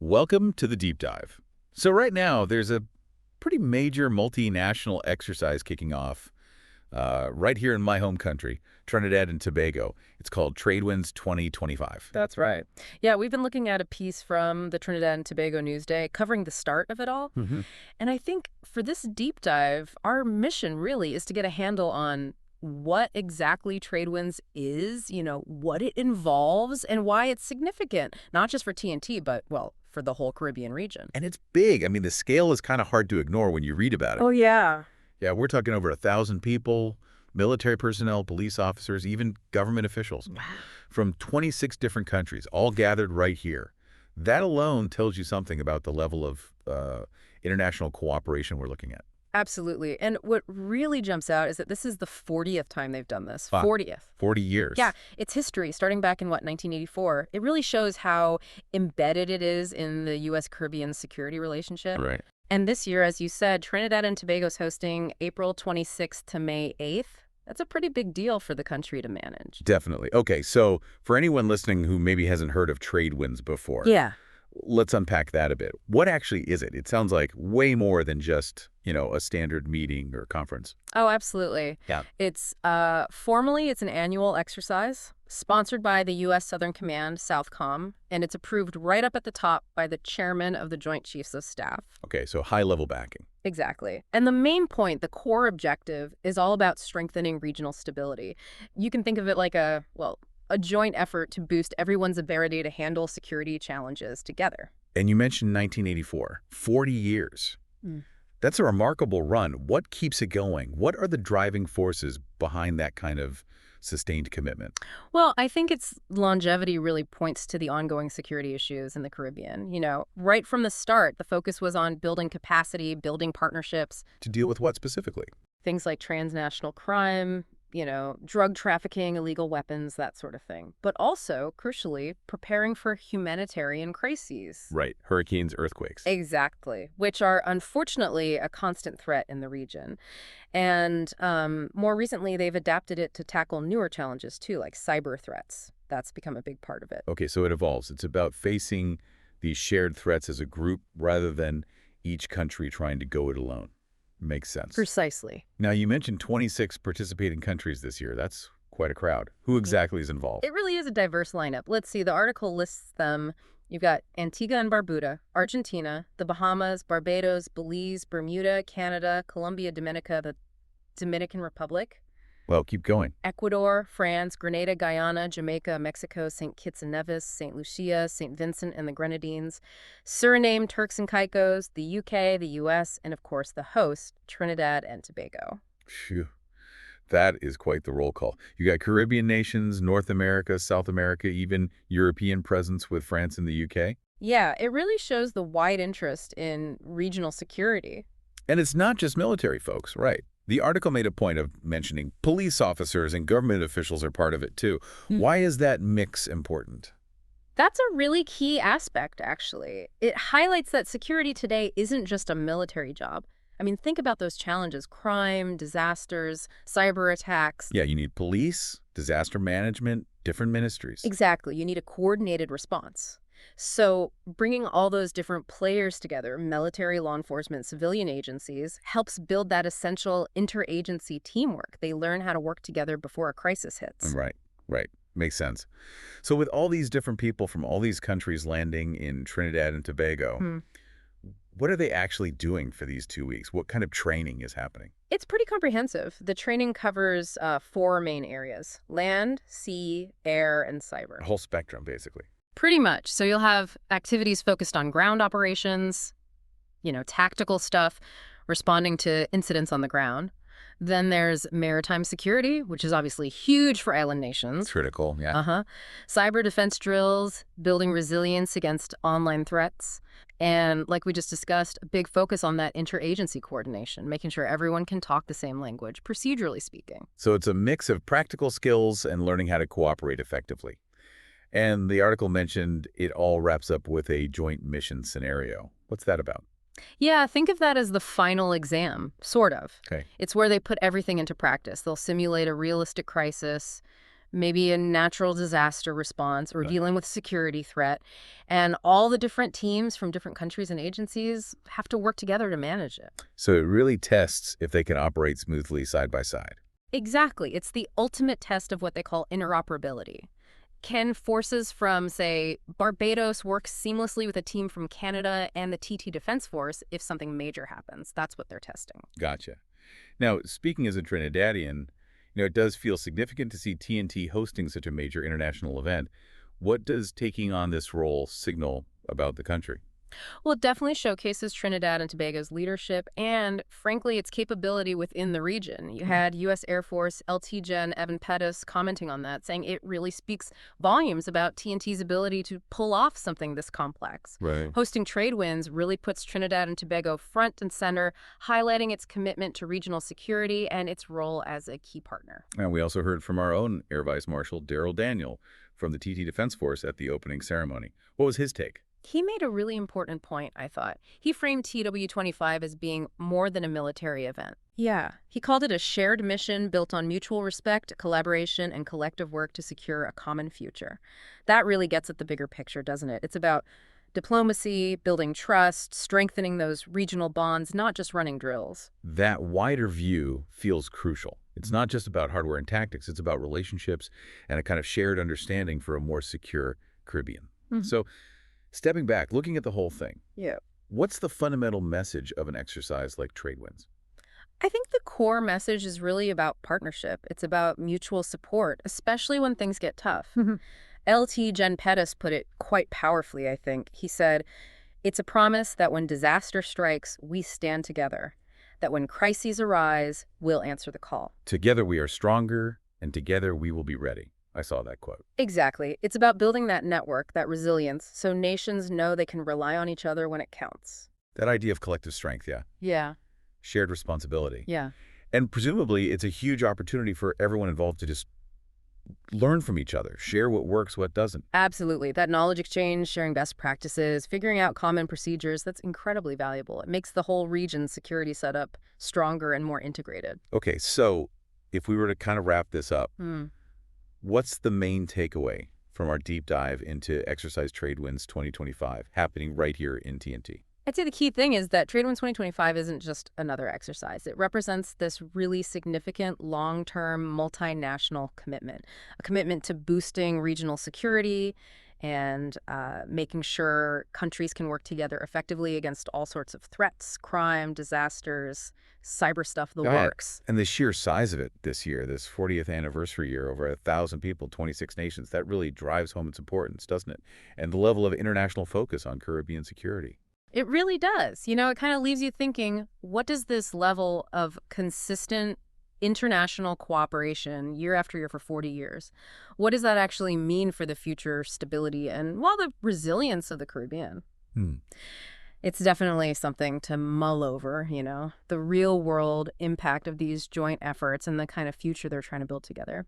Welcome to the Deep Dive. So right now, there's a pretty major multinational exercise kicking off right here in my home country, Trinidad and Tobago. It's called Tradewinds 2025. That's right. Yeah, we've been looking at a piece from the Trinidad and Tobago Newsday covering the start of it all. And I think for this deep dive, our mission really is to get a handle on what exactly Tradewinds is, what it involves, and why it's significant, not just for TNT, but, well, for the whole Caribbean region. And it's big. I mean, the scale is kind of hard to ignore when you read about it. Oh, yeah. Yeah, we're talking over 1,000 people, military personnel, police officers, even government officials from 26 different countries, all gathered right here. That alone tells you something about the level of international cooperation we're looking at. Absolutely. And what really jumps out is that this is the 40th time they've done this. Wow. 40th. 40 years. Yeah, it's history, starting back in, 1984. It really shows how embedded it is in the U.S.-Caribbean security relationship. Right. And this year, as you said, Trinidad and Tobago's hosting April 26th to May 8th. That's a pretty big deal for the country to manage. Definitely. Okay, so for anyone listening who maybe hasn't heard of Tradewinds before, Yeah. let's unpack that a bit. What actually is it? It sounds like way more than just, a standard meeting or conference. Oh, absolutely. Yeah. It's formally, it's an annual exercise sponsored by the U.S. Southern Command, Southcom, and it's approved right up at the top by the chairman of the Joint Chiefs of Staff. Okay, so high-level backing. Exactly. And the main point, the core objective, is all about strengthening regional stability. You can think of it like a joint effort to boost everyone's ability to handle security challenges together. And you mentioned 1984, 40 years. That's a remarkable run. What keeps it going? What are the driving forces behind that kind of sustained commitment? Well, I think its longevity really points to the ongoing security issues in the Caribbean. Right from the start, the focus was on building capacity, building partnerships. To deal with what specifically? Things like transnational crime, drug trafficking, illegal weapons, that sort of thing. But also, crucially, preparing for humanitarian crises. Right. Hurricanes, earthquakes. Exactly, which are unfortunately a constant threat in the region. And more recently, they've adapted it to tackle newer challenges, too, like cyber threats. That's become a big part of it. Okay, so it evolves. It's about facing these shared threats as a group rather than each country trying to go it alone. Makes sense. Precisely. Now, you mentioned 26 participating countries this year. That's quite a crowd. Who exactly is involved? It really is a diverse lineup. Let's see. The article lists them. You've got Antigua and Barbuda, Argentina, the Bahamas, Barbados, Belize, Bermuda, Canada, Colombia, Dominica, the Dominican Republic. Well, keep going. Ecuador, France, Grenada, Guyana, Jamaica, Mexico, St. Kitts and Nevis, St. Lucia, St. Vincent and the Grenadines, Suriname, Turks and Caicos, the UK, the US, and of course the host, Trinidad and Tobago. Phew. That is quite the roll call. You got Caribbean nations, North America, South America, even European presence with France and the UK. Yeah, it really shows the wide interest in regional security. And it's not just military folks, right? The article made a point of mentioning police officers and government officials are part of it, too. Why is that mix important? That's a really key aspect, actually. It highlights that security today isn't just a military job. I mean, think about those challenges: crime, disasters, cyber attacks. Yeah, you need police, disaster management, different ministries. Exactly. You need a coordinated response. So bringing all those different players together, military, law enforcement, civilian agencies, helps build that essential interagency teamwork. They learn how to work together before a crisis hits. Right. Makes sense. So with all these different people from all these countries landing in Trinidad and Tobago, what are they actually doing for these 2 weeks? What kind of training is happening? It's pretty comprehensive. The training covers 4 main areas: land, sea, air, and cyber. A whole spectrum, basically. Pretty much. So you'll have activities focused on ground operations, tactical stuff, responding to incidents on the ground. Then there's maritime security, which is obviously huge for island nations. Critical, yeah. Cyber defense drills, building resilience against online threats. And like we just discussed, a big focus on that interagency coordination, making sure everyone can talk the same language, procedurally speaking. So it's a mix of practical skills and learning how to cooperate effectively. And the article mentioned it all wraps up with a joint mission scenario. What's that about? Yeah, think of that as the final exam, sort of. Okay. It's where they put everything into practice. They'll simulate a realistic crisis, maybe a natural disaster response, or Right. dealing with security threat. And all the different teams from different countries and agencies have to work together to manage it. So it really tests if they can operate smoothly side by side. Exactly. It's the ultimate test of what they call interoperability. Can forces from, say, Barbados work seamlessly with a team from Canada and the TT Defense Force if something major happens? That's what they're testing. Gotcha. Now, speaking as a Trinidadian, it does feel significant to see TNT hosting such a major international event. What does taking on this role signal about the country? Well, it definitely showcases Trinidad and Tobago's leadership and, frankly, its capability within the region. You had U.S. Air Force LT Gen Evan Pettis commenting on that, saying it really speaks volumes about TNT's ability to pull off something this complex. Right. Hosting Tradewinds really puts Trinidad and Tobago front and center, highlighting its commitment to regional security and its role as a key partner. And we also heard from our own Air Vice Marshal Daryl Daniel from the TT Defense Force at the opening ceremony. What was his take? He made a really important point, I thought. He framed TW25 as being more than a military event. Yeah. He called it a shared mission built on mutual respect, collaboration, and collective work to secure a common future. That really gets at the bigger picture, doesn't it? It's about diplomacy, building trust, strengthening those regional bonds, not just running drills. That wider view feels crucial. It's not just about hardware and tactics. It's about relationships and a kind of shared understanding for a more secure Caribbean. So, stepping back, looking at the whole thing, Yeah. what's the fundamental message of an exercise like Tradewinds? I think the core message is really about partnership. It's about mutual support, especially when things get tough. LT Jen Pettis put it quite powerfully, I think. He said, "It's a promise that when disaster strikes, we stand together. That when crises arise, we'll answer the call." Together we are stronger, and together we will be ready. I saw that quote. Exactly. It's about building that network, that resilience, so nations know they can rely on each other when it counts. That idea of collective strength, yeah. Yeah. Shared responsibility. Yeah. And presumably, it's a huge opportunity for everyone involved to just learn from each other, share what works, what doesn't. Absolutely. That knowledge exchange, sharing best practices, figuring out common procedures, that's incredibly valuable. It makes the whole region's security setup stronger and more integrated. Okay, so if we were to kind of wrap this up, what's the main takeaway from our deep dive into Exercise Tradewinds 2025 happening right here in TNT? I'd say the key thing is that Tradewinds 2025 isn't just another exercise. It represents this really significant long-term multinational commitment, a commitment to boosting regional security and making sure countries can work together effectively against all sorts of threats, crime, disasters, cyber stuff, the works. And the sheer size of it this year, this 40th anniversary year, over 1,000 people, 26 nations, that really drives home its importance, doesn't it? And the level of international focus on Caribbean security. It really does. You know, it kind of leaves you thinking, what does this level of consistent international cooperation year after year for 40 years, what does that actually mean for the future stability and, well, the resilience of the Caribbean? It's definitely something to mull over, the real world impact of these joint efforts and the kind of future they're trying to build together.